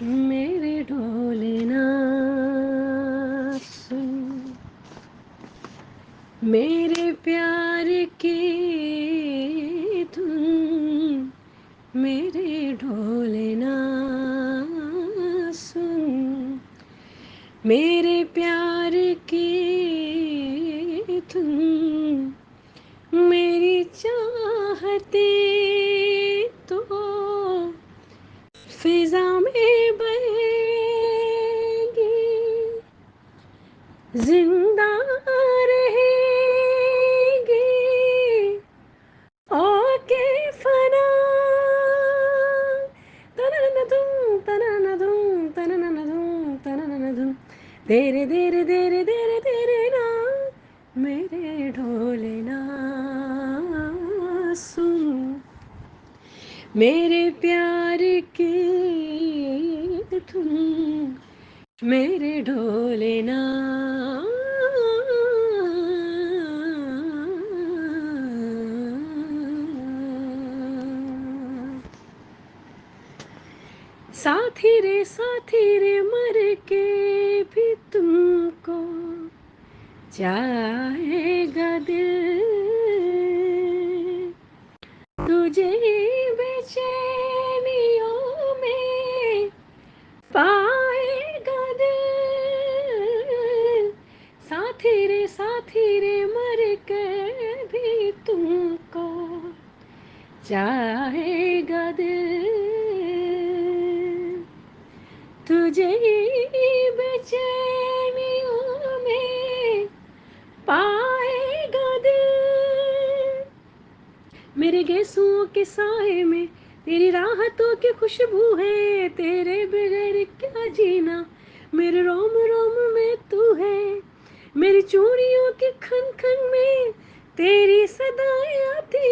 मेरे ढोले ना सुन, मेरे प्यार की धुन, मेरे ढोले ना सुन, मेरे प्यार की धुन, मेरी चाहते तो फिजा में बहेगी, जिंदा रहेगी ओके फना। तनननदुम तनननदुम तनननदुम तनननदुम, तेरे तेरे तेरे तेरे तेरे ना, मेरे ढोले ना सुन, मेरे प्यार की धुन, मेरे ढोले ना साथी रे मर के भी तुमको चाहेगा दिल, तुझे बेचैनियों में पाएगा दिल। साथी रे मर कर भी तुमको चाहेगा दिल, तुझे बेचैनियों में पाएगा दिल। मेरे गेसुओं के साए में तेरी राहतों की खुशबू है, तेरे बगैर क्या जीना, मेरे रोम रोम में तू है, मेरी चूड़ियों की खन खन में तेरी सदाएं आती